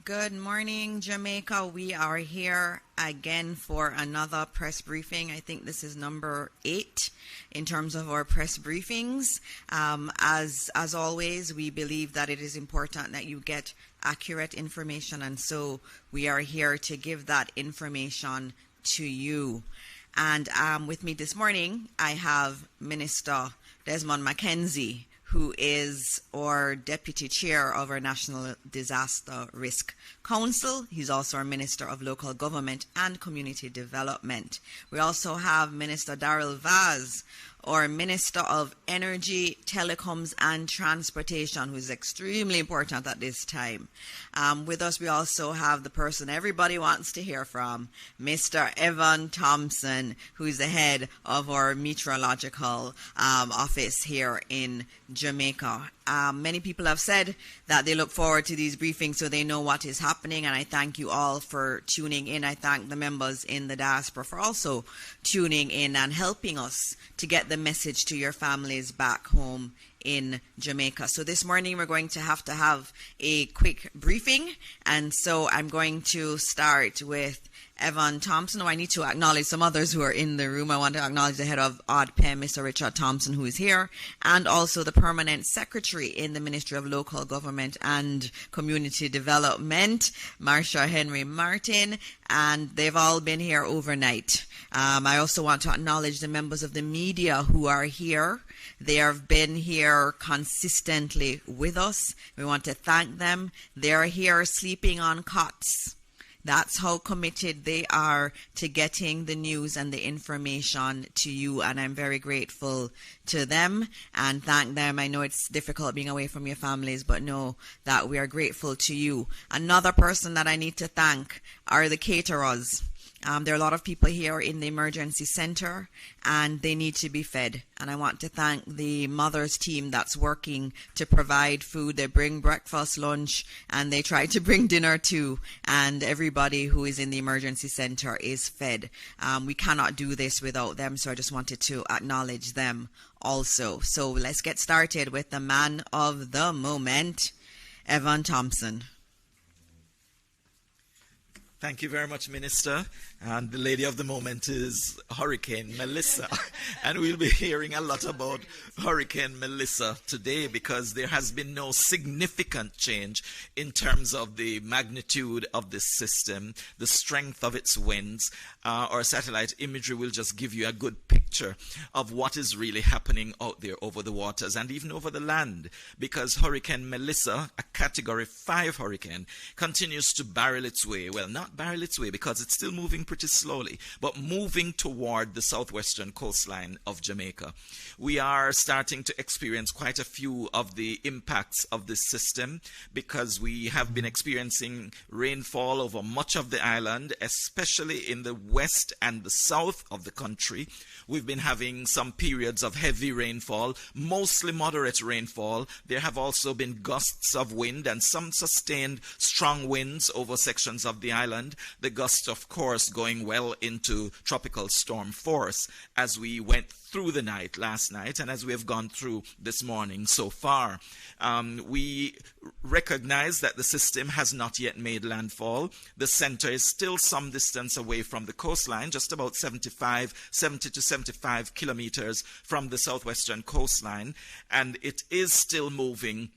Good morning, Jamaica. We are here again for another press briefing. I think this is number 8 in terms of our press briefings. As always, we believe that it is important that you get accurate information, and so we are here to give that information to you. And with me this morning, I have Minister Desmond Mackenzie, who is our Deputy Chair of our National Disaster Risk Council. He's also our Minister of Local Government and Community Development. We also have Minister Darrell Vaz, our Minister of Energy, Telecoms and Transportation, who is extremely important at this time. With us, we also have the person everybody wants to hear from, Mr. Evan Thompson, who is the head of our Meteorological office here in Jamaica. Many people have said that they look forward to these briefings so they know what is happening, and I thank you all for tuning in. I thank the members in the diaspora for also tuning in and helping us to get the message to your families back home in Jamaica. So this morning we're going to have a quick briefing, and so I'm going to start with Evan Thompson. I need to acknowledge some others who are in the room. I want to acknowledge the head of ODPEM, Mr. Richard Thompson, who is here, and also the permanent secretary in the Ministry of Local Government and Community Development, Marsha Henry Martin, and they've all been here overnight. I also want to acknowledge the members of the media who are here. They have been here consistently with us. We want to thank them. They are here sleeping on cots. That's how committed they are to getting the news and the information to you, and I'm very grateful to them and thank them. I know it's difficult being away from your families, but know that we are grateful to you. Another person that I need to thank are the caterers. There are a lot of people here in the emergency center and they need to be fed. And I want to thank the mothers team that's working to provide food. They bring breakfast, lunch, and they try to bring dinner too. And everybody who is in the emergency center is fed. We cannot do this without them. So I just wanted to acknowledge them also. So let's get started with the man of the moment, Evan Thompson. Thank you very much, Minister. And the lady of the moment is Hurricane Melissa. And we'll be hearing a lot about Hurricane Melissa today because there has been no significant change in terms of the magnitude of this system, the strength of its winds. Our satellite imagery will just give you a good picture of what is really happening out there over the waters and even over the land, because Hurricane Melissa, a Category 5 hurricane, continues to barrel its way. Well, not barrel its way because it's still moving pretty slowly, but moving toward the southwestern coastline of Jamaica. We are starting to experience quite a few of the impacts of this system because we have been experiencing rainfall over much of the island, especially in the west and the south of the country. We've been having some periods of heavy rainfall, mostly moderate rainfall. There have also been gusts of wind and some sustained strong winds over sections of the island. The gusts, of course, going well into tropical storm force as we went through the night last night and as we have gone through this morning so far. We recognize that the system has not yet made landfall. The center is still some distance away from the coastline, just about 70 to 75 kilometers from the southwestern coastline, and it is still moving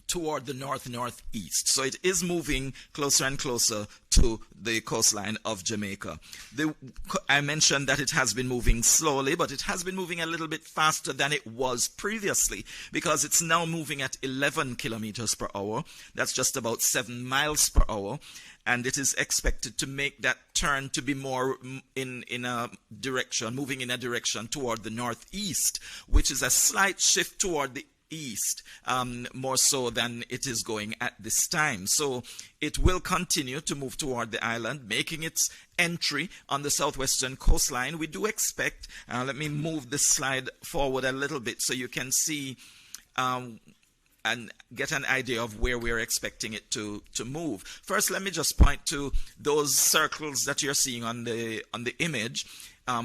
toward the north-northeast. So it is moving closer and closer to the coastline of Jamaica. I mentioned that it has been moving slowly, but it has been moving a little bit faster than it was previously because it's now moving at 11 kilometers per hour. That's just about 7 miles per hour. And it is expected to make that turn to be more in a direction, moving in a direction toward the northeast, which is a slight shift toward the east, more so than it is going at this time. So it will continue to move toward the island, making its entry on the southwestern coastline. We do expect, let me move this slide forward a little bit so you can see and get an idea of where we're expecting it to move. First, let me just point to those circles that you're seeing on the image.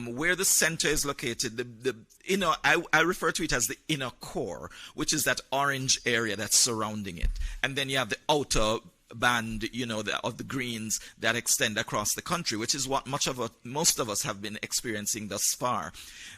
Where the center is located, the inner, I refer to it as the inner core, which is that orange area that's surrounding it. And then you have the outer band, of the greens that extend across the country, which is what most of us have been experiencing thus far.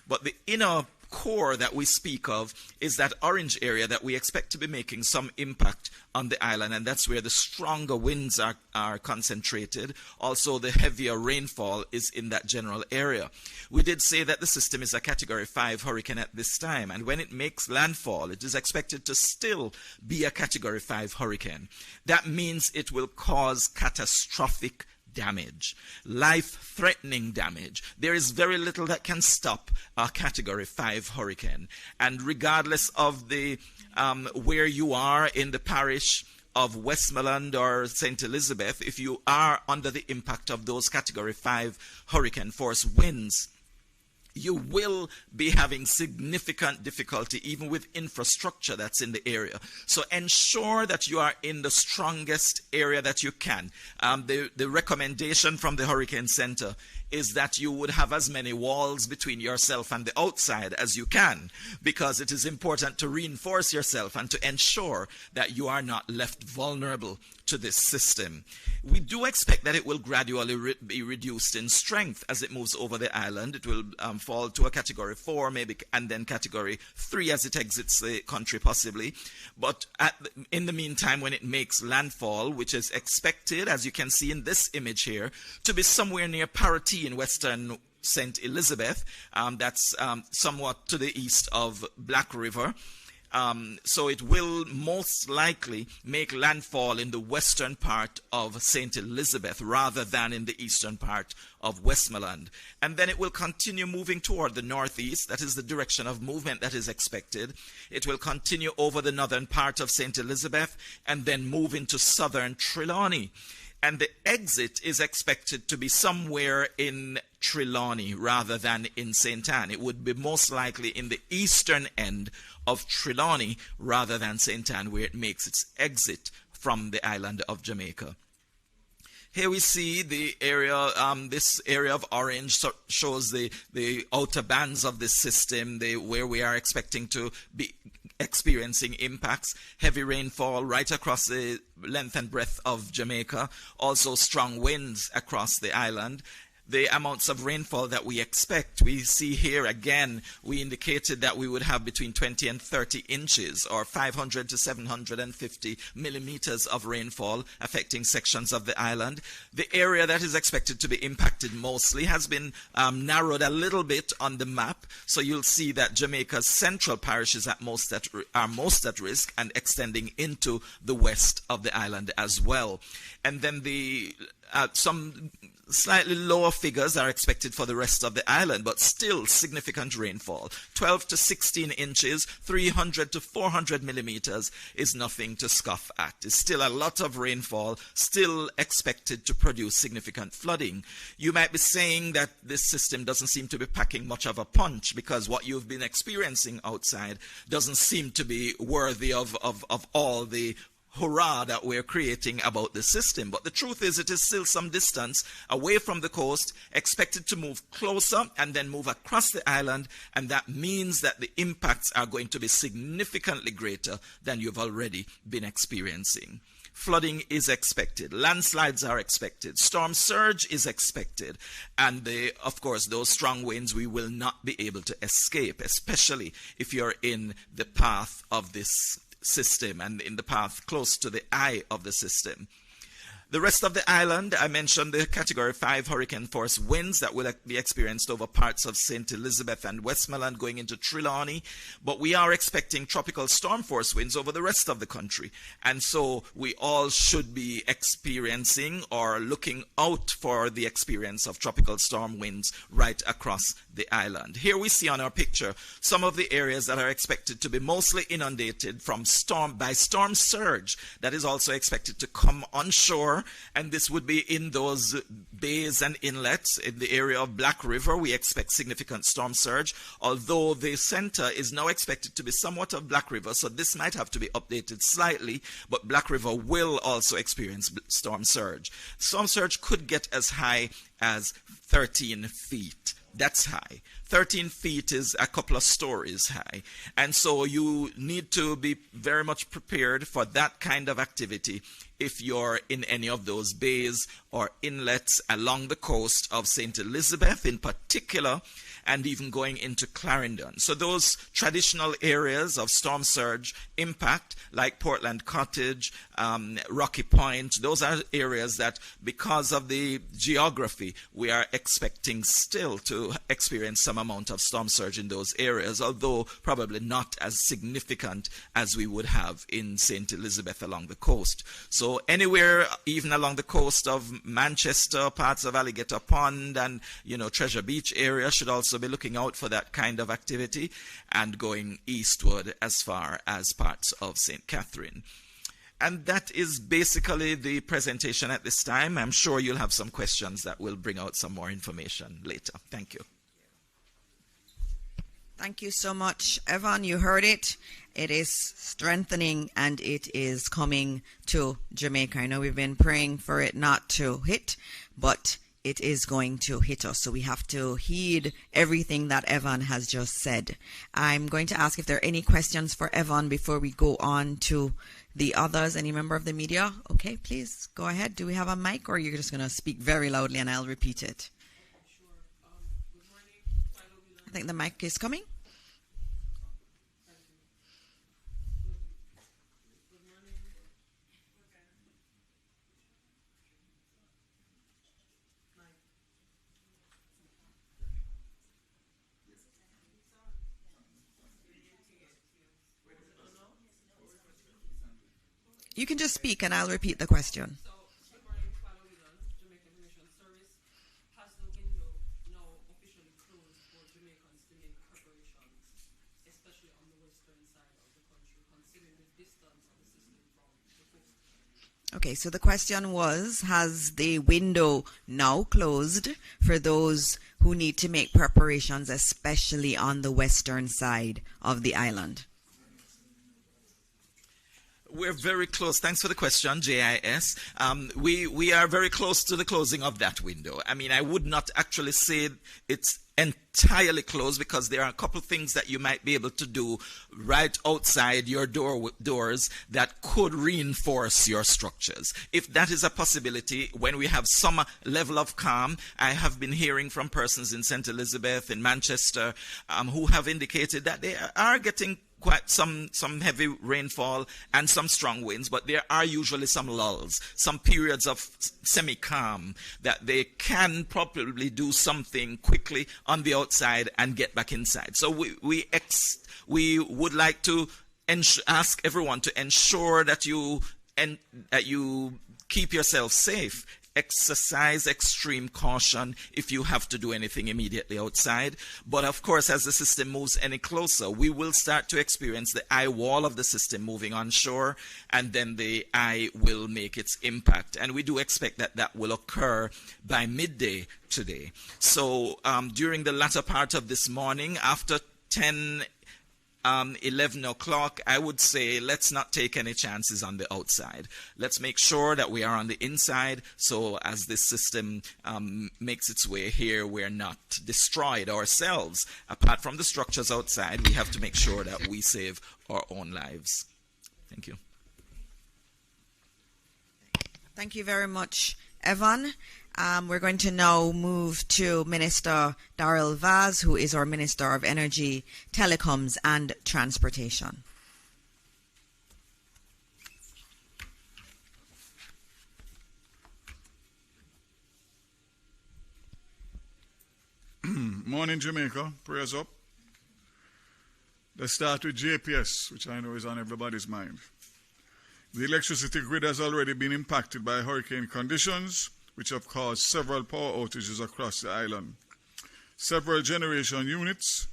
But the inner core that we speak of is that orange area that we expect to be making some impact on the island, and that's where the stronger winds are concentrated. Also, the heavier rainfall is in that general area. We did say that the system is a Category 5 hurricane at this time, and when it makes landfall, it is expected to still be a Category 5 hurricane. That means it will cause catastrophic damage, life-threatening damage. There is very little that can stop a Category 5 hurricane. And regardless of the where you are in the parish of Westmoreland or St. Elizabeth, if you are under the impact of those Category 5 hurricane force winds, you will be having significant difficulty even with infrastructure that's in the area. So ensure that you are in the strongest area that you can. The recommendation from the Hurricane Center is that you would have as many walls between yourself and the outside as you can, because it is important to reinforce yourself and to ensure that you are not left vulnerable to this system. We do expect that it will gradually be reduced in strength as it moves over the island. It will fall to a Category 4 maybe, and then Category 3 as it exits the country possibly. But in the meantime, when it makes landfall, which is expected, as you can see in this image here, to be somewhere near Parati in western St. Elizabeth, that's somewhat to the east of Black River. So it will most likely make landfall in the western part of St. Elizabeth rather than in the eastern part of Westmoreland. And then it will continue moving toward the northeast. That is the direction of movement that is expected. It will continue over the northern part of St. Elizabeth and then move into southern Trelawney. And the exit is expected to be somewhere in Trelawney rather than in St. Anne. It would be most likely in the eastern end of Trelawney rather than St. Anne, where it makes its exit from the island of Jamaica. Here we see the area, this area of orange shows the outer bands of the system, where we are expecting to be experiencing impacts. Heavy rainfall right across the length and breadth of Jamaica. Also strong winds across the island. The amounts of rainfall that we expect, we see here again, we indicated that we would have between 20 and 30 inches or 500 to 750 millimeters of rainfall affecting sections of the island. The area that is expected to be impacted mostly has been narrowed a little bit on the map. So you'll see that Jamaica's central parishes are most at risk and extending into the west of the island as well. And then some slightly lower figures are expected for the rest of the island, but still significant rainfall. 12 to 16 inches, 300 to 400 millimeters is nothing to scoff at. It's still a lot of rainfall, still expected to produce significant flooding. You might be saying that this system doesn't seem to be packing much of a punch because what you've been experiencing outside doesn't seem to be worthy of all the hurrah that we're creating about the system. But the truth is, it is still some distance away from the coast, expected to move closer and then move across the island, and that means that the impacts are going to be significantly greater than you've already been experiencing. Flooding is expected, landslides are expected, storm surge is expected, and of course those strong winds we will not be able to escape, especially if you're in the path of this system and in the path close to the eye of the system. The rest of the island, I mentioned the Category 5 hurricane force winds that will be experienced over parts of St. Elizabeth and Westmoreland going into Trelawney, but we are expecting tropical storm force winds over the rest of the country. And so we all should be experiencing or looking out for the experience of tropical storm winds right across the island. Here we see on our picture some of the areas that are expected to be mostly inundated by storm surge that is also expected to come onshore. And this would be in those bays and inlets. In the area of Black River, we expect significant storm surge, although the center is now expected to be somewhat of Black River, so this might have to be updated slightly, but Black River will also experience storm surge. Storm surge could get as high as 13 feet. That's high. 13 feet is a couple of stories high. And so you need to be very much prepared for that kind of activity if you're in any of those bays or inlets along the coast of St. Elizabeth in particular, and even going into Clarendon. So those traditional areas of storm surge impact, like Portland Cottage, Rocky Point, those are areas that, because of the geography, we are expecting still to experience some amount of storm surge in those areas, although probably not as significant as we would have in St. Elizabeth along the coast. So anywhere, even along the coast of Manchester, parts of Alligator Pond and, Treasure Beach area should also be looking out for that kind of activity, and going eastward as far as parts of St. Catherine. And that is basically the presentation at this time. I'm sure you'll have some questions that will bring out some more information later. Thank you. Thank you so much, Evan. You heard it. It is strengthening and it is coming to Jamaica. I know we've been praying for it not to hit, but it is going to hit us. So we have to heed everything that Evan has just said. I'm going to ask if there are any questions for Evan before we go on to the others. Any member of the media? Okay, please go ahead. Do we have a mic, or you're just going to speak very loudly and I'll repeat it? Sure. Good morning. I think the mic is coming. You can just speak and I'll repeat the question. So, good morning, Jamaica Mission Service. Has the window now officially closed for Jamaicans to make preparations, especially on the western side of the country, considering the distance of the system from the coast? Okay, so the question was, has the window now closed for those who need to make preparations, especially on the western side of the island? We're very close. Thanks for the question, JIS. We are very close to the closing of that window. I mean, I would not actually say it's entirely closed, because there are a couple of things that you might be able to do right outside your doors that could reinforce your structures. If that is a possibility, when we have some level of calm, I have been hearing from persons in St. Elizabeth, in Manchester, who have indicated that they are getting quite some heavy rainfall and some strong winds, but there are usually some lulls, some periods of semi-calm that they can probably do something quickly on the outside and get back inside. So we would like to ask everyone to ensure that you keep yourself safe. Exercise extreme caution if you have to do anything immediately outside. But of course, as the system moves any closer, we will start to experience the eye wall of the system moving onshore, and then the eye will make its impact. And we do expect that that will occur by midday today. So during the latter part of this morning, after 11 o'clock, I would say let's not take any chances on the outside. Let's make sure that we are on the inside, so as this system makes its way here, we're not destroyed ourselves. Apart from the structures outside, we have to make sure that we save our own lives. Thank you. Thank you very much, Evan. We're going to now move to Minister Darrell Vaz, who is our Minister of Energy, Telecoms and Transportation. Morning, Jamaica. Prayers up. Let's start with JPS, which I know is on everybody's mind. The electricity grid has already been impacted by hurricane conditions, which have caused several power outages across the island. Several generation units,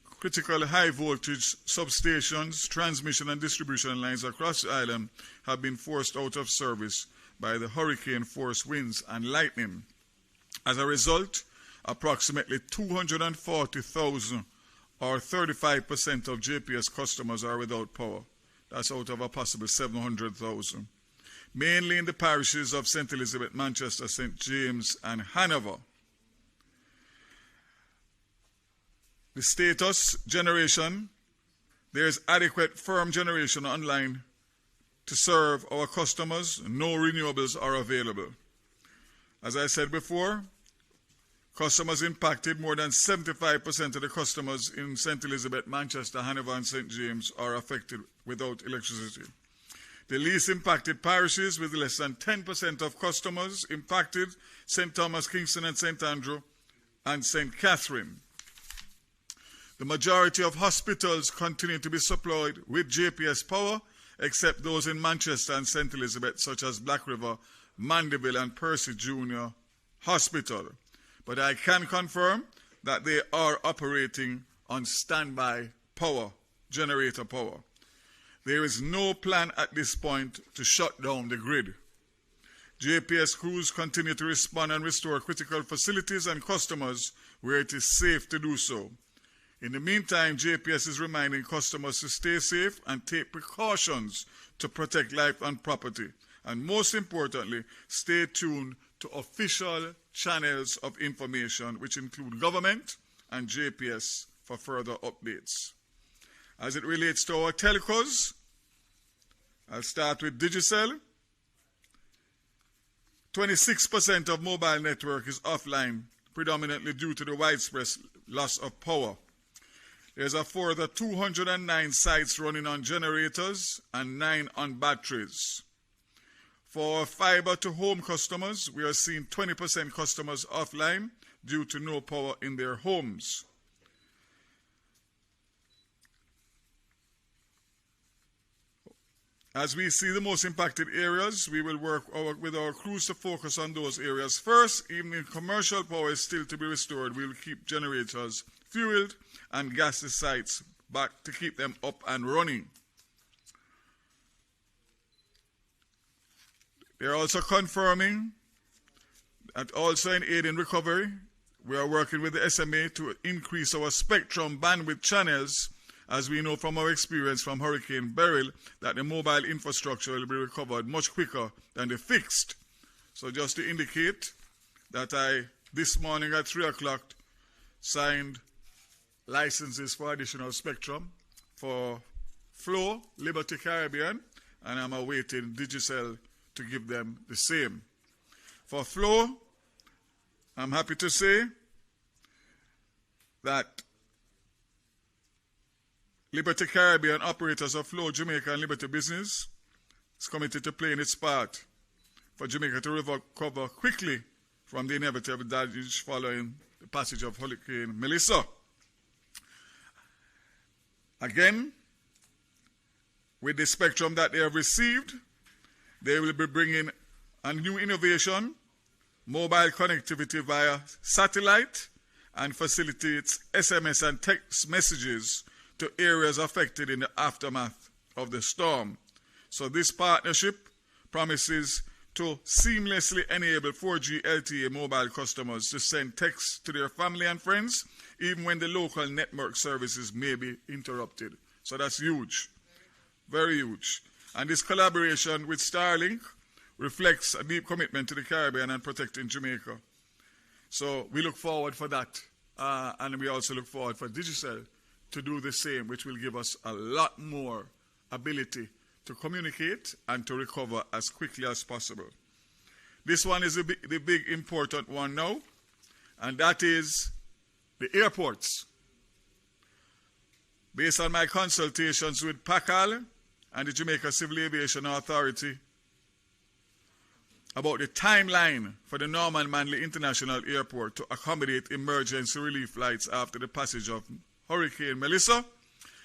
critical high-voltage substations, transmission and distribution lines across the island have been forced out of service by the hurricane-force winds and lightning. As a result, approximately 240,000 or 35% of JPS customers are without power. That's out of a possible 700,000. mainly in the parishes of St. Elizabeth, Manchester, St. James, and Hanover. The status generation, there is adequate firm generation online to serve our customers. No renewables are available. As I said before, customers impacted, more than 75% of the customers in St. Elizabeth, Manchester, Hanover, and St. James are affected without electricity. The least impacted parishes, with less than 10% of customers impacted, St. Thomas, Kingston, and St. Andrew, and St. Catherine. The majority of hospitals continue to be supplied with JPS power, except those in Manchester and St. Elizabeth, such as Black River, Mandeville, and Percy Junior Hospital. But I can confirm that they are operating on standby power, generator power. There is no plan at this point to shut down the grid. JPS crews continue to respond and restore critical facilities and customers where it is safe to do so. In the meantime, JPS is reminding customers to stay safe and take precautions to protect life and property. And most importantly, stay tuned to official channels of information, which include government and JPS, for further updates. As it relates to our telcos, I'll start with Digicel. 26% of mobile network is offline, predominantly due to the widespread loss of power. There's a further 209 sites running on generators and 9 on batteries. For fiber to home customers, we are seeing 20% customers offline due to no power in their homes. As we see the most impacted areas, we will work with our crews to focus on those areas first. Even if commercial power is still to be restored, we will keep generators fueled and gas the sites back to keep them up and running. They are also confirming that also in aid in recovery, we are working with the SMA to increase our spectrum bandwidth channels, as we know from our experience from Hurricane Beryl that the mobile infrastructure will be recovered much quicker than the fixed. So just to indicate that I, this morning at 3 o'clock, signed licenses for additional spectrum for Flow, Liberty Caribbean, and I'm awaiting Digicel to give them the same. For Flow, I'm happy to say that Liberty Caribbean operators of Flow Jamaica and Liberty Business is committed to playing its part for Jamaica to recover quickly from the inevitable damage following the passage of Hurricane Melissa. Again, with the spectrum that they have received, they will be bringing a new innovation, mobile connectivity via satellite, and facilitates SMS and text messages to areas affected in the aftermath of the storm. So this partnership promises to seamlessly enable 4G LTE mobile customers to send texts to their family and friends, even when the local network services may be interrupted. So that's huge, very huge. And this collaboration with Starlink reflects a deep commitment to the Caribbean and protecting Jamaica. So we look forward for that. And we also look forward for Digicel to do the same, which will give us a lot more ability to communicate and to recover as quickly as possible. This one is the big important one now, and that is the airports. Based on my consultations with PACAL and the Jamaica Civil Aviation Authority about the timeline for the Norman Manley International Airport to accommodate emergency relief flights after the passage of Hurricane Melissa,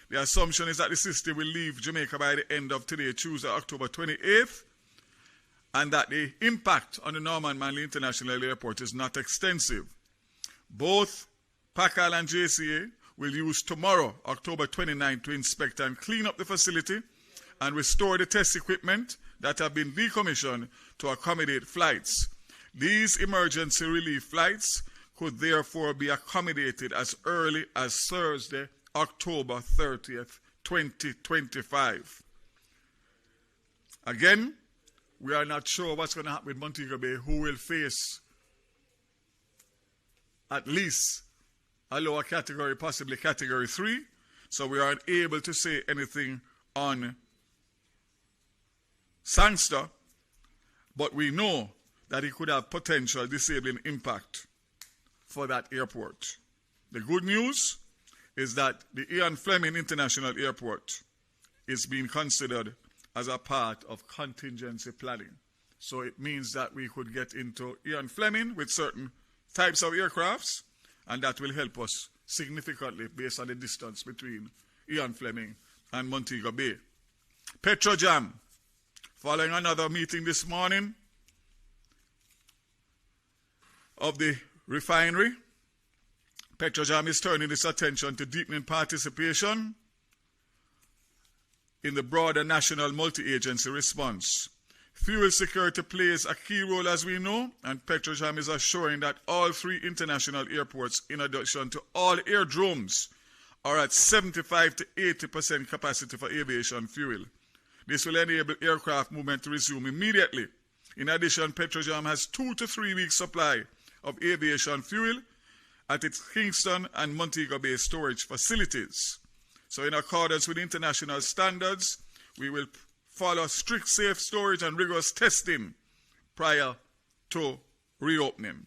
the assumption is that the system will leave Jamaica by the end of today, Tuesday, October 28th, and that the impact on the Norman Manley International Airport is not extensive. Both PACAL and JCA will use tomorrow, October 29th, to inspect and clean up the facility and restore the test equipment that have been decommissioned to accommodate flights. These emergency relief flights could therefore be accommodated as early as Thursday, October 30th, 2025. Again, we are not sure what's going to happen with Montego Bay, who will face at least a lower category, possibly category 3. So we aren't able to say anything on Sangster, but we know that it could have potential disabling impact for that airport. The good news is that the Ian Fleming International Airport is being considered as a part of contingency planning. So it means that we could get into Ian Fleming with certain types of aircrafts, and that will help us significantly based on the distance between Ian Fleming and Montego Bay. Petrojam, following another meeting this morning of the refinery, Petrojam is turning its attention to deepening participation in the broader national multi-agency response. Fuel security plays a key role, as we know, and Petrojam is assuring that all 3 international airports, in addition to all airdromes, are at 75 to 80% capacity for aviation fuel. This will enable aircraft movement to resume immediately. In addition, Petrojam has 2 to 3 weeks supply of aviation fuel at its Kingston and Montego Bay storage facilities. So in accordance with international standards, we will follow strict safe storage and rigorous testing prior to reopening.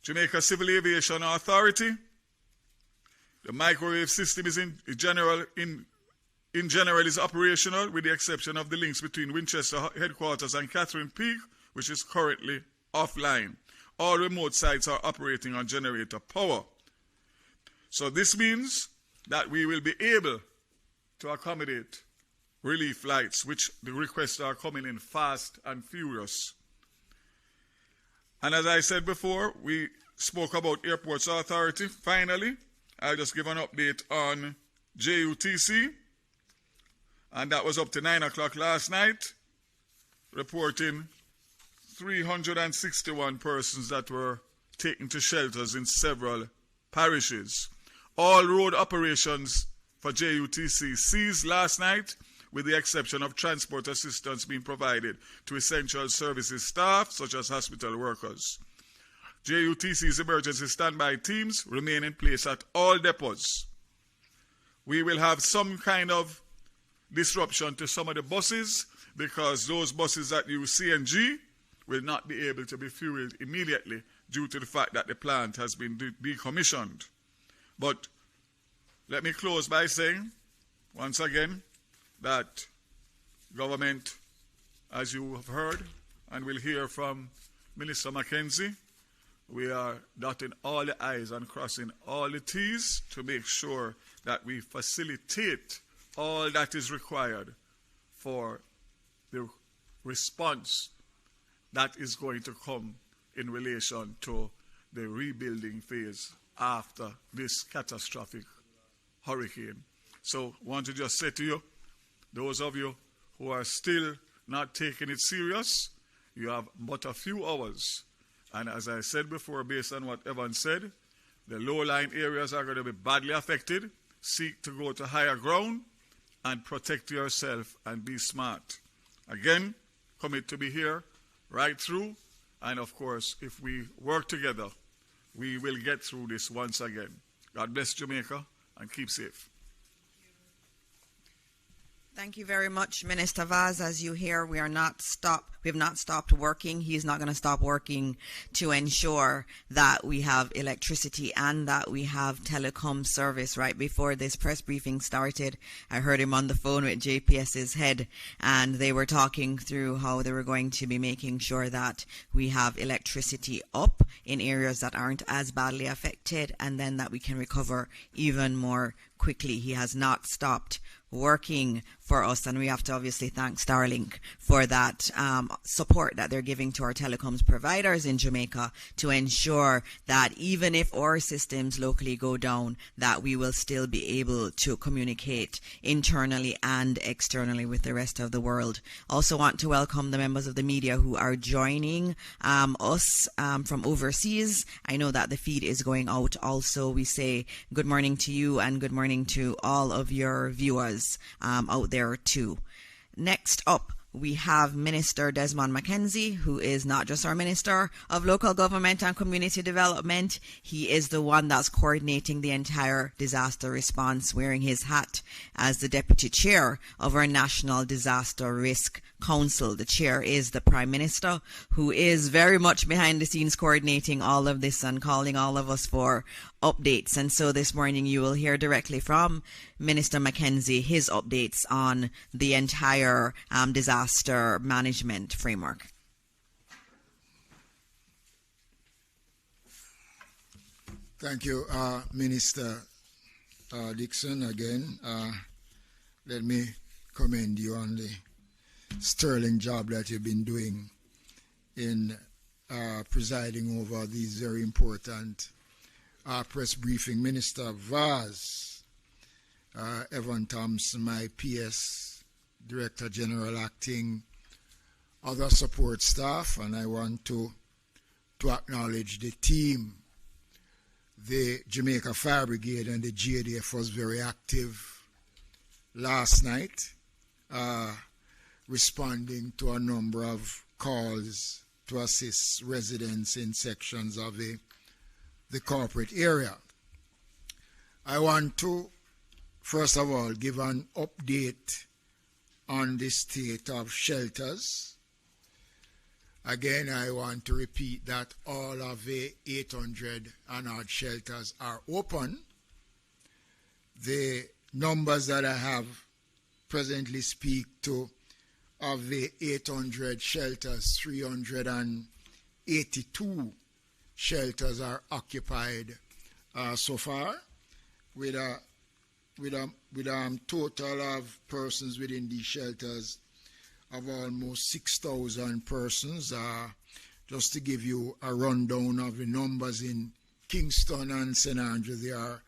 Jamaica Civil Aviation Authority, the microwave system is in general is operational, with the exception of the links between Winchester headquarters and Catherine Peak, which is currently offline. All remote sites are operating on generator power. So this means that we will be able to accommodate relief flights, which the requests are coming in fast and furious. And as I said before, we spoke about Airports Authority. Finally, I'll just give an update on JUTC. And that was up to 9 o'clock last night, reporting 361 persons that were taken to shelters in several parishes. All road operations for JUTC ceased last night, with the exception of transport assistance being provided to essential services staff, such as hospital workers. JUTC's emergency standby teams remain in place at all depots. We will have some kind of disruption to some of the buses, because those buses that use CNG will not be able to be fueled immediately due to the fact that the plant has been decommissioned. But let me close by saying, once again, that government, as you have heard and will hear from Minister Mackenzie, we are dotting all the I's and crossing all the T's to make sure that we facilitate all that is required for the response that is going to come in relation to the rebuilding phase after this catastrophic hurricane. So I want to just say to you, those of you who are still not taking it serious, you have but a few hours. And as I said before, based on what Evan said, the low-lying areas are going to be badly affected. Seek to go to higher ground and protect yourself and be smart. Again, commit to be here right through. And of course, if we work together, we will get through this once again. God bless Jamaica and keep safe. Thank you very much, Minister Vaz. As you hear, we have not stopped working. He's not going to stop working to ensure that we have electricity and that we have telecom service. Right before this press briefing started, I heard him on the phone with JPS's head, and they were talking through how they were going to be making sure that we have electricity up in areas that aren't as badly affected, and then that we can recover even more quickly. He has not stopped working for us, and we have to obviously thank Starlink for that support that they're giving to our telecoms providers in Jamaica to ensure that even if our systems locally go down, that we will still be able to communicate internally and externally with the rest of the world. Also want to welcome the members of the media who are joining us from overseas. I know that the feed is going out also. We say good morning to you and good morning to all of your viewers out there too. Next up, we have Minister Desmond McKenzie, who is not just our Minister of Local Government and Community Development. He is the one that's coordinating the entire disaster response, wearing his hat as the Deputy Chair of our National Disaster Risk Council. The chair is the Prime Minister, who is very much behind the scenes coordinating all of this and calling all of us for updates. And so this morning you will hear directly from Minister McKenzie his updates on the entire disaster management framework. Thank you, Minister Dixon. Again, let me commend you on the sterling job that you've been doing in presiding over these very important press briefing. Minister Vaz, Evan Thompson, my PS, Director General Acting, other support staff, and I want to acknowledge the team. The Jamaica Fire Brigade and the JISTV was very active last night, responding to a number of calls to assist residents in sections of the corporate area. I want to, first of all, give an update on the state of shelters. Again, I want to repeat that all of the 800 and odd shelters are open. The numbers that I have presently speak to, of the 800 shelters, 382 shelters are occupied so far, with a total of persons within these shelters of almost 6,000 persons. Just to give you a rundown of the numbers in Kingston and St. Andrew, there are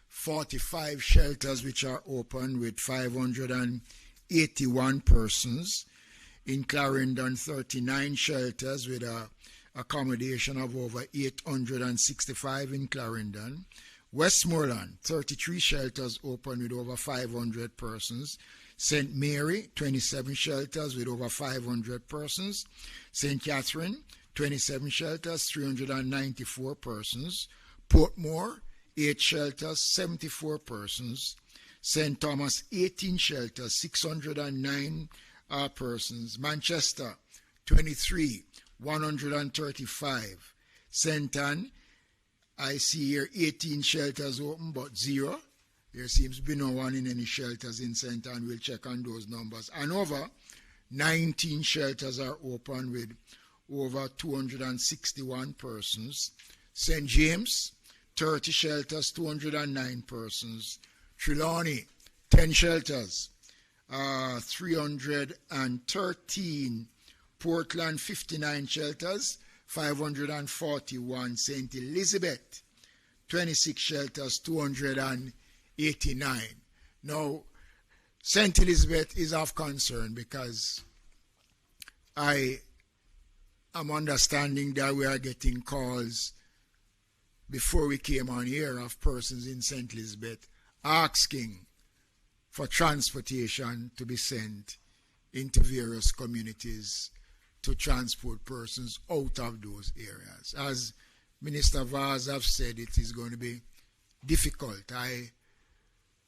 45 shelters which are open with 581 persons. In Clarendon, 39 shelters with a accommodation of over 865 in Clarendon. Westmoreland, 33 shelters open with over 500 persons. St. Mary, 27 shelters with over 500 persons. St. Catherine, 27 shelters, 394 persons. Portmore, 8 shelters, 74 persons. St. Thomas, 18 shelters, 609 persons. Manchester, 23, 135. St. Anne, I see here 18 shelters open, but 0. There seems to be no one in any shelters in St. Anne. We'll check on those numbers. And over 19 shelters are open with over 261 persons. St. James, 30 shelters, 209 persons. Trelawney, 10 shelters, 313. Portland, 59 shelters, 541. St. Elizabeth, 26 shelters, 289. Now, St. Elizabeth is of concern because I am understanding that we are getting calls before we came on here of persons in St. Elizabeth asking for transportation to be sent into various communities to transport persons out of those areas. As Minister Vaz have said, it is going to be difficult. I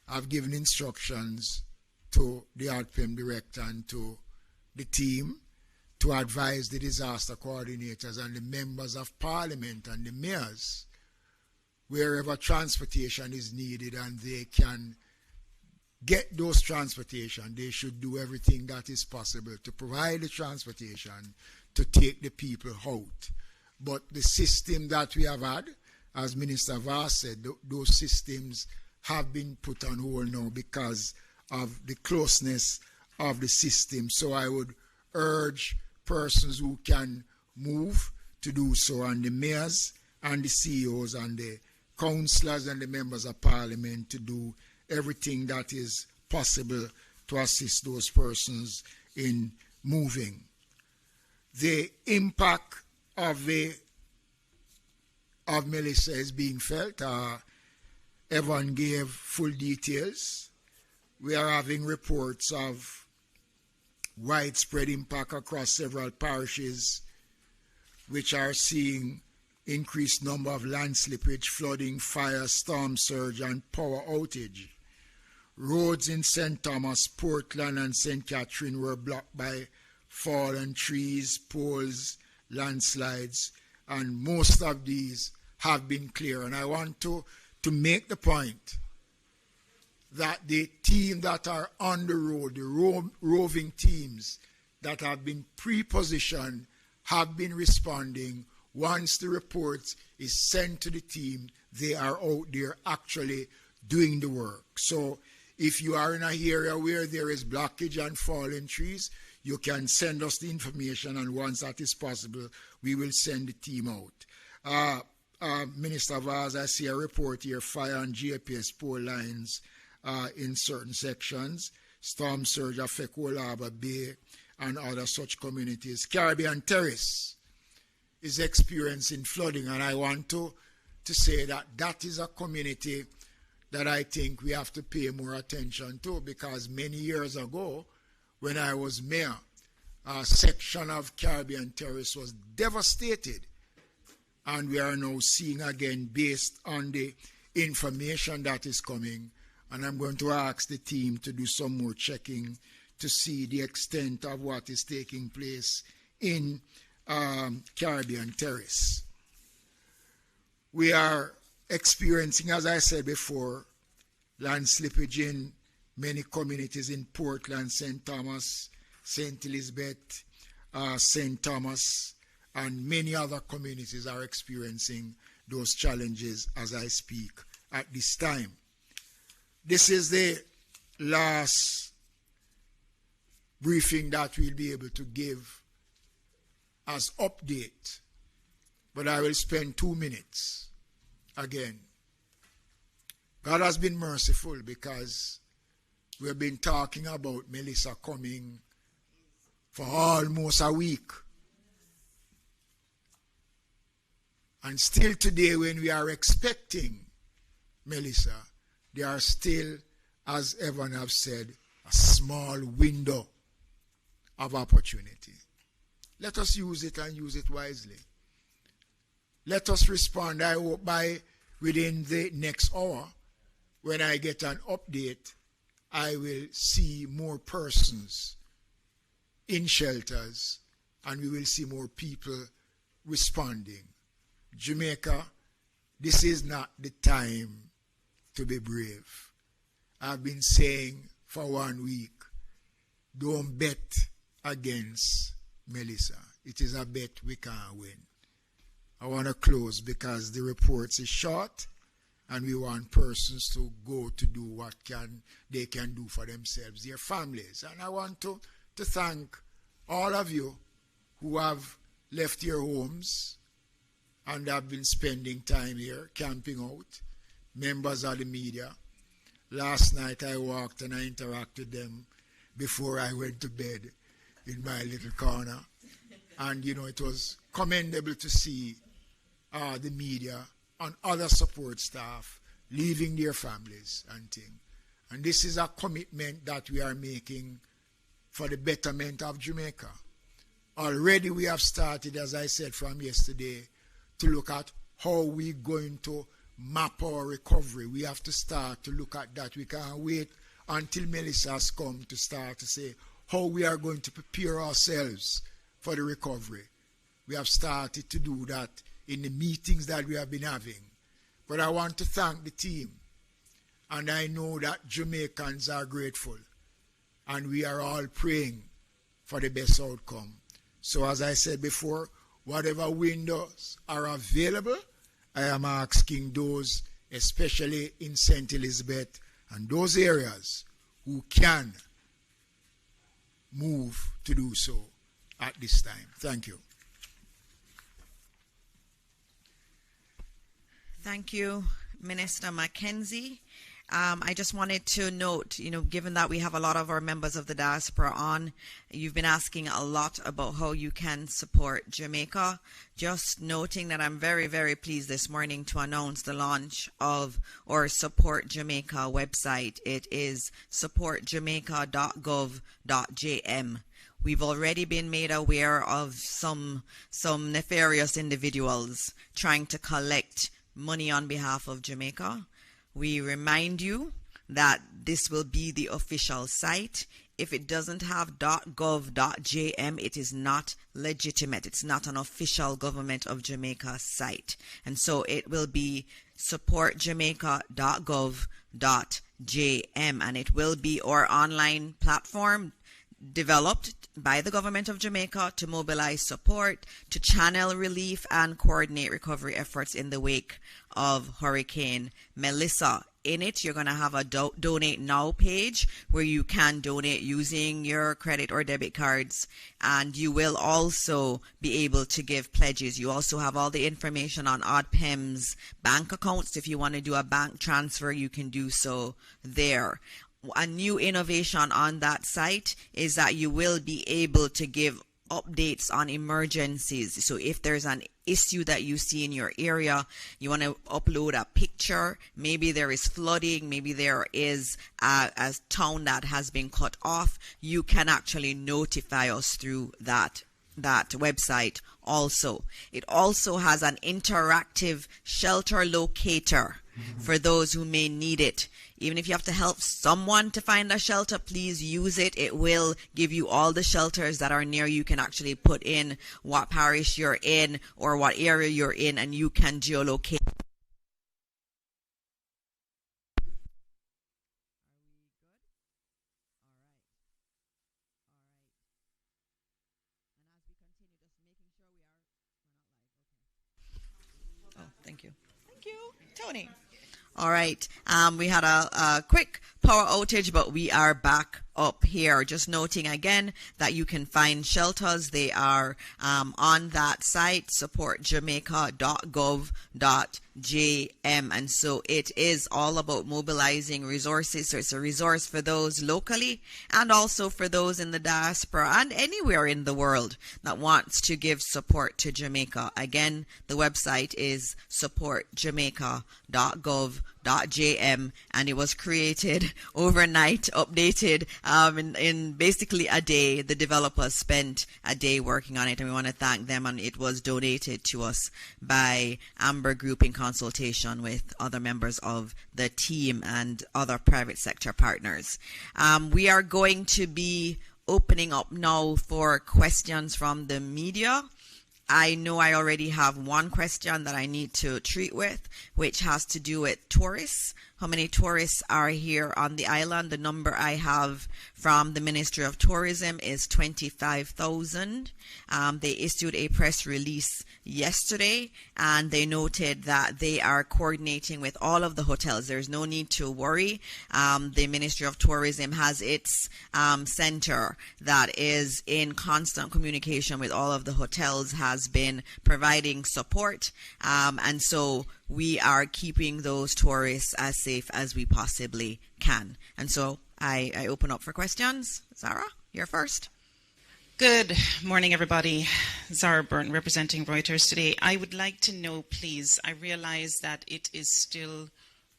have given instructions to the ODPEM director and to the team to advise the disaster coordinators and the members of parliament and the mayors wherever transportation is needed and they can get those transportation, they should do everything that is possible to provide the transportation to take the people out. But the system that we have had, as Minister Vaz said, those systems have been put on hold now because of the closeness of the system. So I would urge persons who can move to do so, and the mayors and the CEOs and the councillors and the members of parliament to do everything that is possible to assist those persons in moving. The impact of Melissa is being felt. Evan gave full details. We are having reports of widespread impact across several parishes, which are seeing increased number of land slippage, flooding, fire, storm surge, and power outage. Roads in St. Thomas, Portland, and St. Catherine were blocked by fallen trees, poles, landslides, and most of these have been clear. And I want to make the point that the team that are on the road, the roving teams that have been pre-positioned, have been responding. Once the report is sent to the team, they are out there actually doing the work. So if you are in an area where there is blockage and fallen trees, you can send us the information, and once that is possible, we will send the team out. Minister Vaz, I see a report here, fire and GPS pole lines in certain sections. Storm surge affect Old Harbour Bay and other such communities. Caribbean Terrace is experiencing flooding, and I want to say that that is a community that I think we have to pay more attention to, because many years ago, when I was mayor, a section of Caribbean Terrace was devastated, and we are now seeing again, based on the information that is coming, and I'm going to ask the team to do some more checking to see the extent of what is taking place in Caribbean Terrace. We are experiencing, as I said before, land slippage in many communities in Portland, St. Thomas, St. Elizabeth, St. Thomas, and many other communities are experiencing those challenges as I speak at this time. This is the last briefing that we'll be able to give as update, but I will spend 2 minutes again. God has been merciful, because we've been talking about Melissa coming for almost a week. And still today, when we are expecting Melissa, there are still, as Evan have said, a small window of opportunity. Let us use it, and use it wisely. Let us respond. I hope by within the next hour, when I get an update, I will see more persons in shelters, and we will see more people responding. Jamaica, this is not the time to be brave. I've been saying for 1 week, don't bet against Melissa. It is a bet we can't win. I want to close because the reports is short, and we want persons to go to do what they can do for themselves, their families. And I want to thank all of you who have left your homes and have been spending time here, camping out, members of the media. Last night I walked and I interacted with them before I went to bed in my little corner. And, you know, it was commendable to see the media and other support staff leaving their families and things. And this is a commitment that we are making for the betterment of Jamaica. Already we have started, as I said from yesterday, to look at how we're going to map our recovery. We have to start to look at that. We can't wait until Melissa has come to start to say how we are going to prepare ourselves for the recovery. We have started to do that in the meetings that we have been having. But I want to thank the team. And I know that Jamaicans are grateful. And we are all praying for the best outcome. So as I said before, whatever windows are available, I am asking those, especially in St. Elizabeth and those areas, who can move to do so at this time. Thank you. Thank you, Minister Mackenzie. I just wanted to note, given that we have a lot of our members of the diaspora on, you've been asking a lot about how you can support Jamaica. Just noting that I'm very, very pleased this morning to announce the launch of our Support Jamaica website. It is supportjamaica.gov.jm. We've already been made aware of some nefarious individuals trying to collect money on behalf of Jamaica. We remind you that this will be the official site. If it doesn't have .gov.jm, it is not legitimate. It's not an official Government of Jamaica site. And so it will be supportjamaica.gov.jm, and it will be our online platform developed by the Government of Jamaica to mobilize support, to channel relief and coordinate recovery efforts in the wake of Hurricane Melissa. In it, you're going to have a donate now page where you can donate using your credit or debit cards, and you will also be able to give pledges. You also have all the information on ODPEM's bank accounts. If you want to do a bank transfer, you can do so there. A new innovation on that site is that you will be able to give updates on emergencies. So if there's an issue that you see in your area, you want to upload a picture, maybe there is flooding, maybe there is a town that has been cut off, you can actually notify us through that website also. It also has an interactive shelter locator for those who may need it. Even if you have to help someone to find a shelter, please use it. It will give you all the shelters that are near you. You can actually put in what parish you're in or what area you're in, and you can geolocate. Oh, thank you. Thank you, Tony. All right. We had a quick power outage, but we are back up here. Just noting again that you can find shelters. They are on that site, supportjamaica.gov.jm. And so it is all about mobilizing resources. So it's a resource for those locally and also for those in the diaspora and anywhere in the world that wants to give support to Jamaica. Again, the website is supportjamaica.gov.jm, and it was created overnight, updated in basically a day. The developers spent a day working on it, and we want to thank them. And it was donated to us by Amber Group in consultation with other members of the team and other private sector partners. We are going to be opening up now for questions from the media. I know I already have one question that I need to treat with, which has to do with tourists. How many tourists are here on the island? The number I have from the Ministry of Tourism is 25,000. They issued a press release yesterday, and they noted that they are coordinating with all of the hotels. There's no need to worry. The Ministry of Tourism has its center that is in constant communication with all of the hotels, has been providing support, and so we are keeping those tourists as safe as we possibly can. And so I open up for questions. Zara, you're first. Good morning, everybody. Zara Burton, representing Reuters today. I would like to know, please, I realize that it is still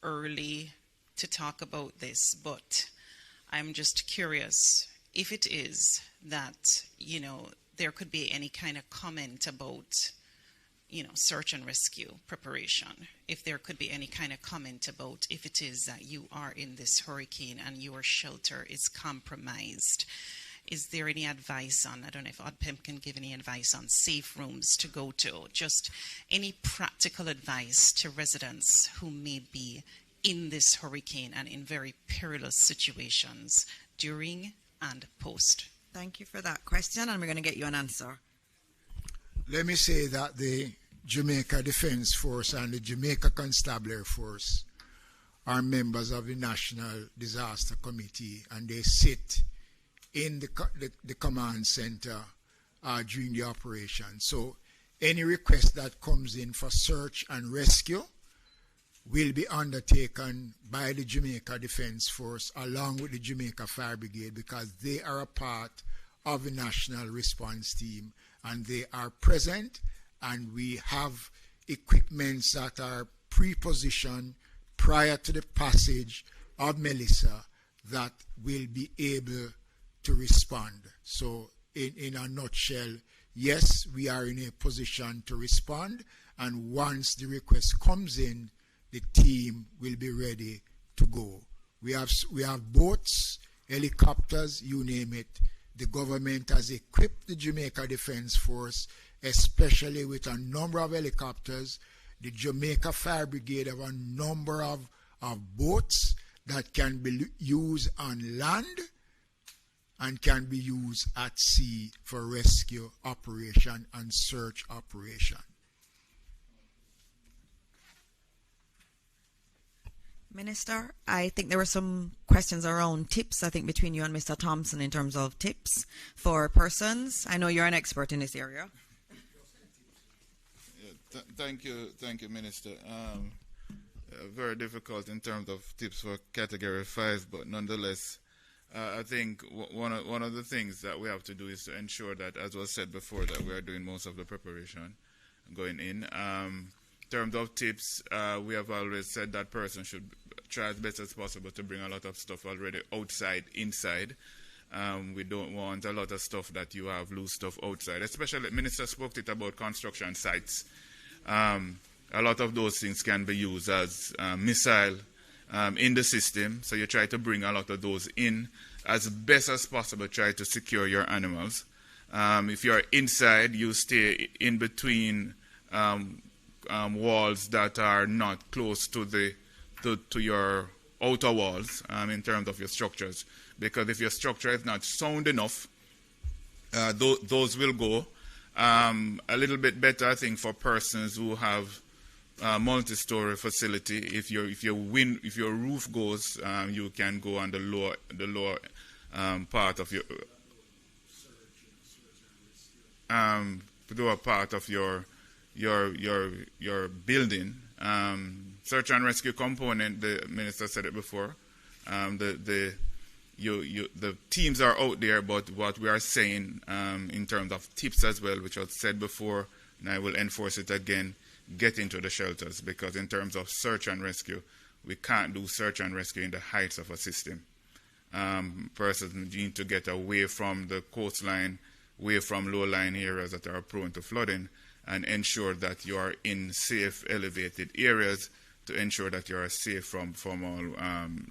early to talk about this, but I'm just curious if it is that, there could be any kind of comment about, search and rescue preparation. If there could be any kind of comment about if it is that you are in this hurricane and your shelter is compromised. Is there any advice on, I don't know if ODPEM can give any advice on safe rooms to go to, just any practical advice to residents who may be in this hurricane and in very perilous situations during and post? Thank you for that question, and we're going to get you an answer. Let me say that the Jamaica Defence Force and the Jamaica Constabulary Force are members of the National Disaster Committee, and they sit in the command center during the operation. So any request that comes in for search and rescue will be undertaken by the Jamaica Defence Force along with the Jamaica Fire Brigade, because they are a part of the national response team, and they are present, and we have equipments that are pre-positioned prior to the passage of Melissa that will be able to respond. So in a nutshell, yes, we are in a position to respond, and once the request comes in, the team will be ready to go. We have boats, helicopters, you name it. The government has equipped the Jamaica Defence Force, especially with a number of helicopters. The Jamaica Fire Brigade have a number of boats that can be used on land and can be used at sea for rescue operation and search operation. Minister, I think there were some questions around tips, I think, between you and Mr. Thompson in terms of tips for persons. I know you're an expert in this area. Yeah, thank you, Minister. Very difficult in terms of tips for Category 5, but nonetheless, I think one of the things that we have to do is to ensure that, as was said before, that we are doing most of the preparation going in. In terms of tips, we have always said that person should try as best as possible to bring a lot of stuff already outside, inside. We don't want a lot of stuff that you have loose stuff outside. Especially, Minister spoke it about construction sites. A lot of those things can be used as missile in the system. So you try to bring a lot of those in as best as possible. Try to secure your animals. If you're inside, you stay in between walls that are not close to your outer walls in terms of your structures, because if your structure is not sound enough, those will go. A little bit better, I think, for persons who have multi-story facility. If your roof goes, you can go on the lower part of your lower part of your building. Search and rescue component, the minister said it before. The teams are out there, but what we are saying in terms of tips as well, which was said before, and I will enforce it again, get into the shelters, because in terms of search and rescue, we can't do search and rescue in the heights of a system. Persons need to get away from the coastline, away from low-lying areas that are prone to flooding, and ensure that you are in safe, elevated areas to ensure that you are safe from all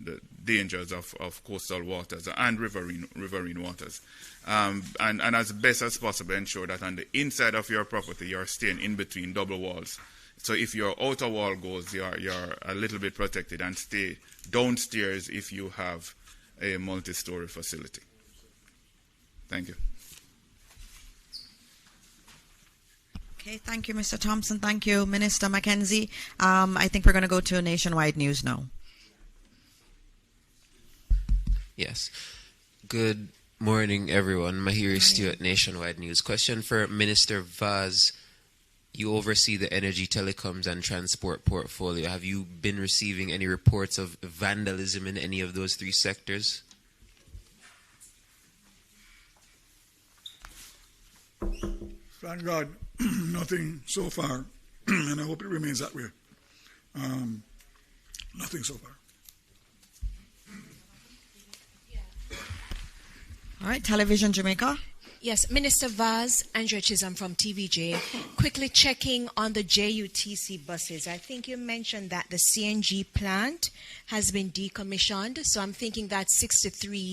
the dangers of coastal waters and riverine waters. And as best as possible, ensure that on the inside of your property, you are staying in between double walls. So if your outer wall goes, you're a little bit protected, and stay downstairs if you have a multi-story facility. Thank you. Okay, thank you, Mr. Thompson. Thank you, Minister Mackenzie. I think we're going to go to nationwide news now. Yes. Good morning, everyone. Mahiri Stewart, Nationwide News. Question for Minister Vaz. You oversee the energy, telecoms, and transport portfolio. Have you been receiving any reports of vandalism in any of those three sectors? Thank God, nothing so far, and I hope it remains that way. Nothing so far. All right, Television Jamaica. Yes, Minister Vaz, Andrea Chisholm from TVJ. Quickly checking on the JUTC buses. I think you mentioned that the CNG plant has been decommissioned, so I'm thinking that 60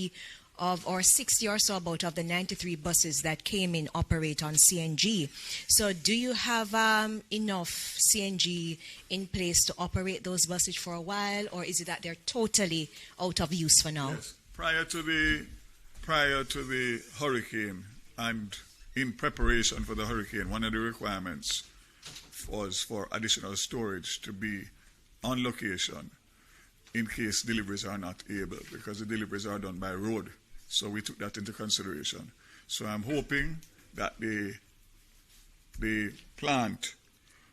or so about of the 93 buses that came in operate on CNG. So do you have enough CNG in place to operate those buses for a while, or is it that they're totally out of use for now? Yes. Prior to the hurricane and in preparation for the hurricane, one of the requirements was for additional storage to be on location in case deliveries are not able, because the deliveries are done by road. So we took that into consideration. So I'm hoping that the plant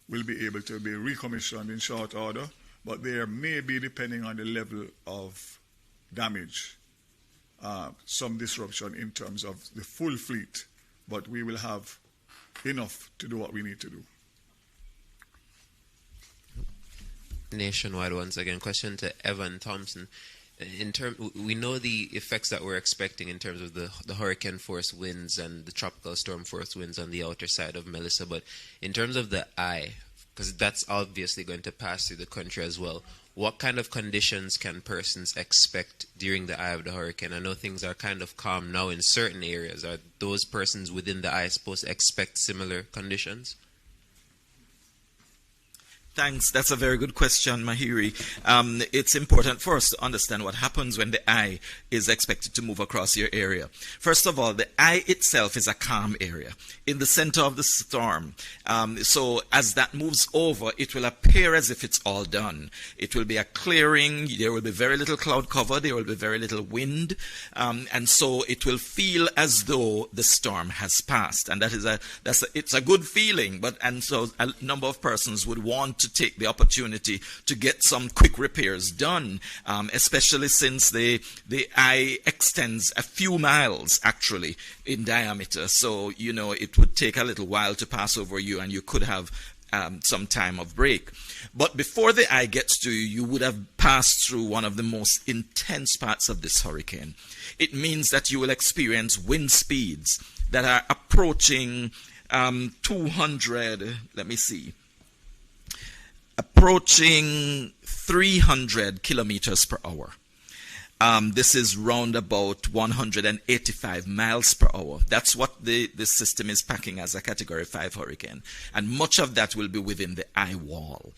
will be able to be recommissioned in short order, but there may be, depending on the level of damage, some disruption in terms of the full fleet, but we will have enough to do what we need to do. Nationwide once again. Question to Evan Thompson. we know the effects that we're expecting in terms of the hurricane force winds and the tropical storm force winds on the outer side of Melissa, but in terms of the eye, because that's obviously going to pass through the country as well, what kind of conditions can persons expect during the eye of the hurricane? I know things are kind of calm now in certain areas. Are those persons within the eye supposed to expect similar conditions? Thanks. That's a very good question, Mahiri. It's important for us to understand what happens when the eye is expected to move across your area. First of all, the eye itself is a calm area in the center of the storm. So as that moves over, it will appear as if it's all done. It will be a clearing. There will be very little cloud cover. There will be very little wind. And so it will feel as though the storm has passed. And it's a good feeling. And so a number of persons would want to take the opportunity to get some quick repairs done, especially since the eye extends a few miles actually in diameter. So, it would take a little while to pass over you, and you could have some time of break. But before the eye gets to you, you would have passed through one of the most intense parts of this hurricane. It means that you will experience wind speeds that are approaching 300 kilometers per hour. This is round about 185 miles per hour. That's what the system is packing as a Category 5 hurricane. And much of that will be within the eye wall.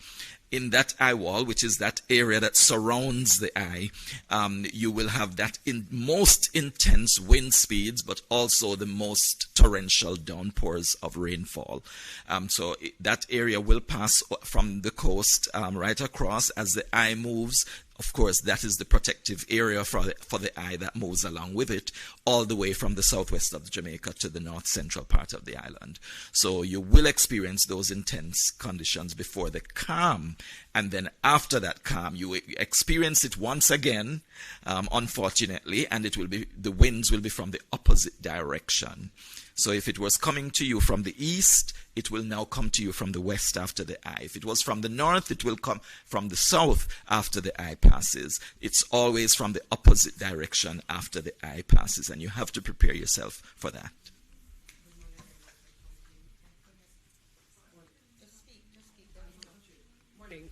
In that eye wall, which is that area that surrounds the eye, you will have that most intense wind speeds, but also the most torrential downpours of rainfall. So that area will pass from the coast right across as the eye moves. Of course, that is the protective area for the eye that moves along with it, all the way from the southwest of Jamaica to the north central part of the island. So you will experience those intense conditions before the calm, and then after that calm, you experience it once again, unfortunately, and the winds will be from the opposite direction. So if it was coming to you from the east, it will now come to you from the west after the eye. If it was from the north, it will come from the south after the eye passes. It's always from the opposite direction after the eye passes, and you have to prepare yourself for that.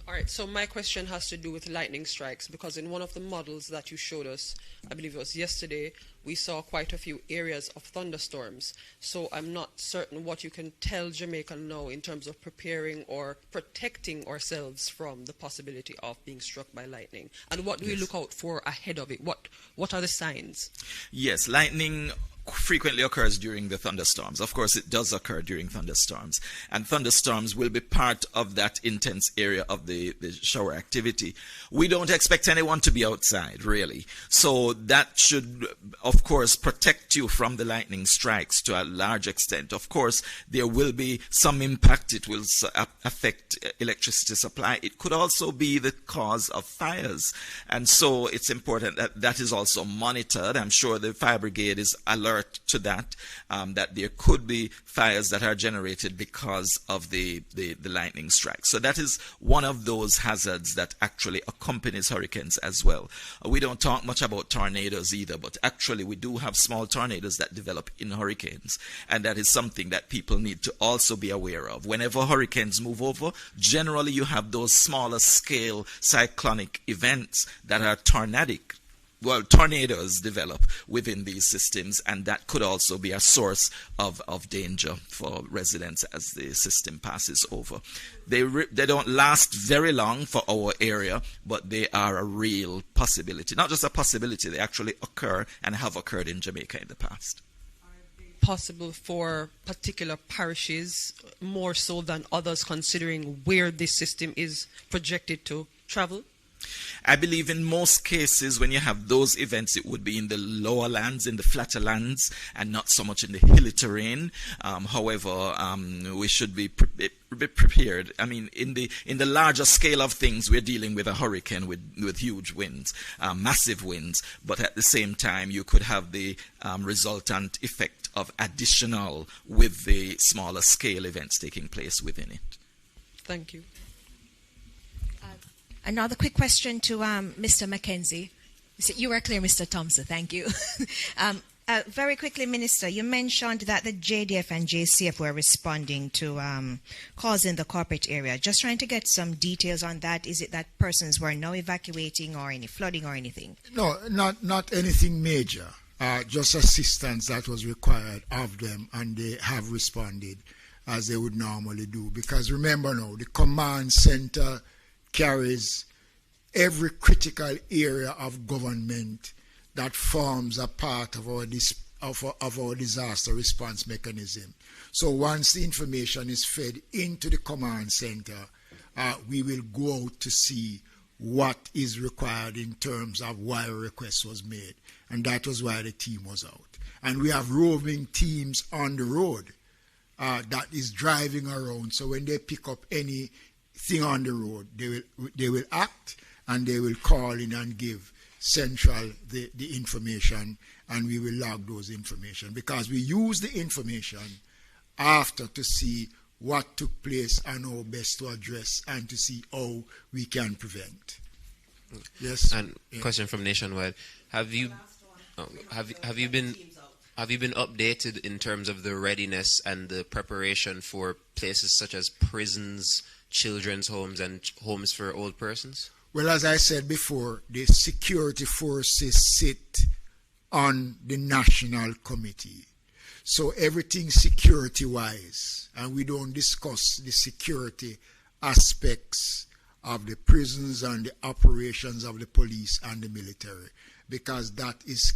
All right, so my question has to do with lightning strikes, because in one of the models that you showed us, I believe it was yesterday, we saw quite a few areas of thunderstorms. So I'm not certain what you can tell Jamaica now in terms of preparing or protecting ourselves from the possibility of being struck by lightning. And what do we look out for ahead of it? What are the signs? Yes, lightning frequently occurs during the thunderstorms. Of course, it does occur during thunderstorms. And thunderstorms will be part of that intense area of the shower activity. We don't expect anyone to be outside, really. So that should, of course, protect you from the lightning strikes to a large extent. Of course, there will be some impact. It will affect electricity supply. It could also be the cause of fires. And so it's important that that is also monitored. I'm sure the fire brigade is alert to that, that there could be fires that are generated because of the lightning strike. So that is one of those hazards that actually accompanies hurricanes as well. We don't talk much about tornadoes either, but actually we do have small tornadoes that develop in hurricanes, and that is something that people need to also be aware of. Whenever hurricanes move over, generally you have those smaller scale cyclonic events that are tornadic. Well, tornadoes develop within these systems, and that could also be a source of danger for residents as the system passes over. They don't last very long for our area, but they are a real possibility. Not just a possibility, they actually occur and have occurred in Jamaica in the past. Possible for particular parishes more so than others, considering where this system is projected to travel? I believe in most cases when you have those events, it would be in the lower lands, in the flatter lands, and not so much in the hilly terrain. However, we should be prepared. I mean, in the larger scale of things, we're dealing with a hurricane with huge winds, massive winds, but at the same time, you could have the resultant effect of additional with the smaller scale events taking place within it. Thank you. Another quick question to Mr. Mackenzie. You were clear, Mr. Thompson. Thank you. Very quickly, Minister, you mentioned that the JDF and JCF were responding to calls in the corporate area. Just trying to get some details on that. Is it that persons were now evacuating or any flooding or anything? No, not anything major. Just assistance that was required of them, and they have responded as they would normally do. Because remember now, the command center carries every critical area of government that forms a part of our disaster response mechanism. So once the information is fed into the command center, we will go out to see what is required in terms of why a request was made. And that was why the team was out. And we have roving teams on the road that is driving around. So when they pick up anything on the road, they will act, and they will call in and give Central the information, and we will log those information, because we use the information after to see what took place and how best to address and to see how we can prevent. Yes. And question from Nationwide: Have you been updated in terms of the readiness and the preparation for places such as prisons, children's homes, and homes for old persons? Well, as I said before, the security forces sit on the National Committee. So everything security-wise, and we don't discuss the security aspects of the prisons and the operations of the police and the military, because that is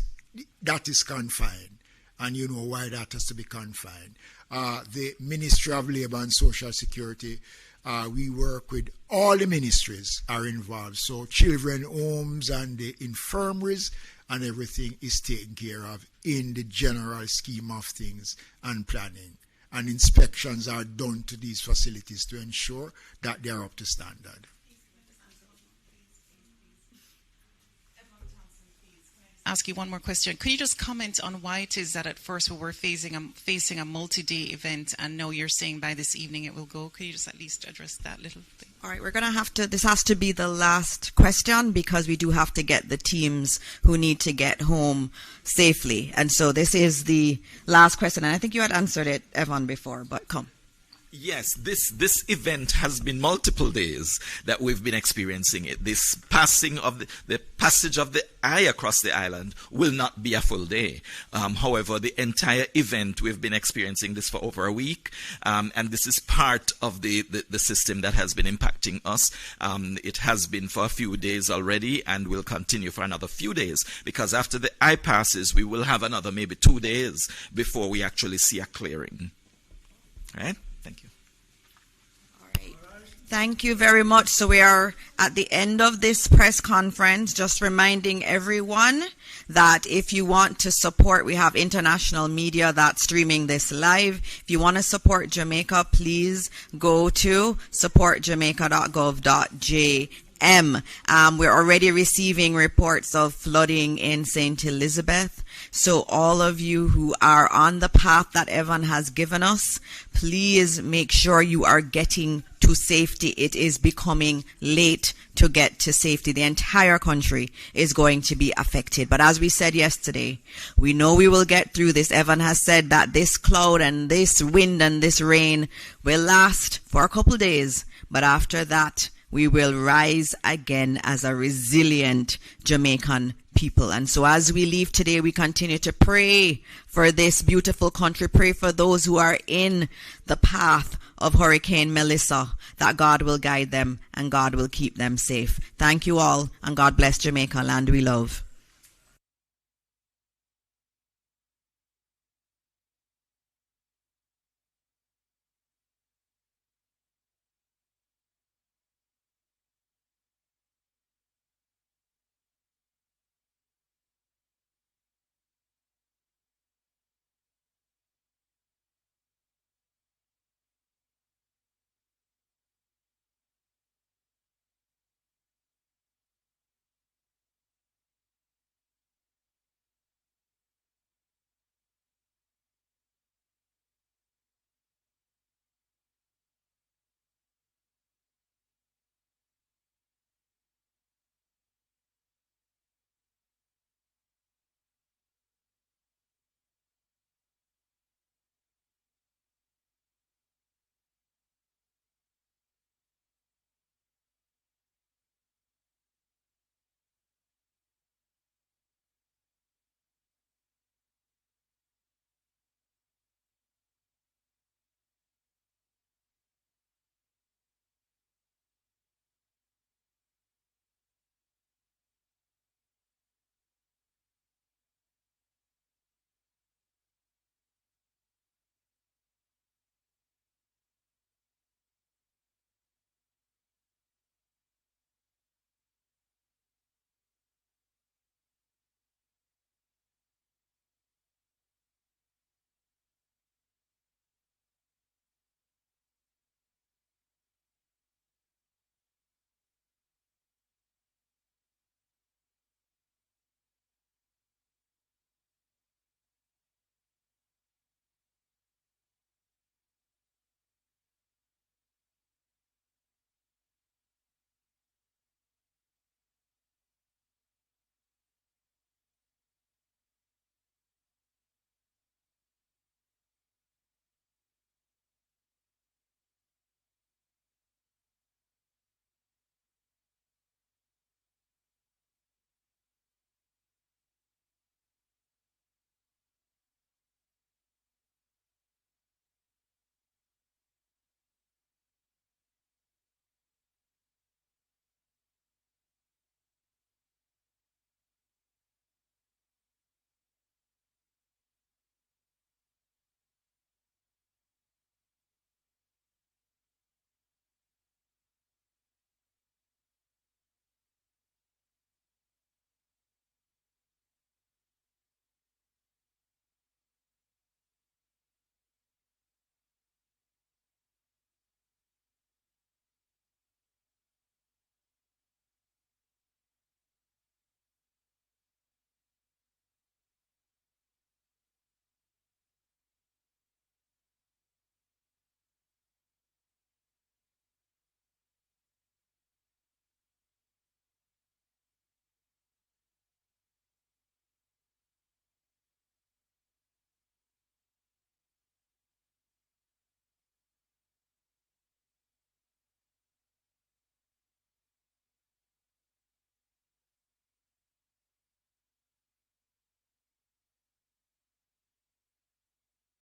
confined, and you know why that has to be confined. The Ministry of Labour and Social Security, we work with all the ministries are involved. So children homes and the infirmaries and everything is taken care of in the general scheme of things and planning. And inspections are done to these facilities to ensure that they are up to standard. Ask you one more question. Could you just comment on why it is that at first we were facing a multi-day event, and now you're saying by this evening it will go? Could you just at least address that little thing? All right, we're going to have to, this has to be the last question, because we do have to get the teams who need to get home safely. And so this is the last question. And I think you had answered it, Evan, before, but come. Yes, this event has been multiple days that we've been experiencing it. This passing of the passage of the eye across the island will not be a full day. However, the entire event, we've been experiencing this for over a week, and this is part of the system that has been impacting us. It has been for a few days already, and will continue for another few days, because after the eye passes, we will have another maybe 2 days before we actually see a clearing. All right? Thank you. All right. Thank you very much. So we are at the end of this press conference, just reminding everyone that if you want to support, we have international media that's streaming this live. If you want to support Jamaica, please go to supportjamaica.gov.jm. We're already receiving reports of flooding in St. Elizabeth. So all of you who are on the path that Evan has given us, please make sure you are getting to safety. It is becoming late to get to safety. The entire country is going to be affected. But as we said yesterday, we know we will get through this. Evan has said that this cloud and this wind and this rain will last for a couple of days. But after that, we will rise again as a resilient Jamaican people. And so as we leave today, we continue to pray for this beautiful country. Pray for those who are in the path of Hurricane Melissa, that God will guide them and God will keep them safe. Thank you all, and God bless Jamaica, land we love.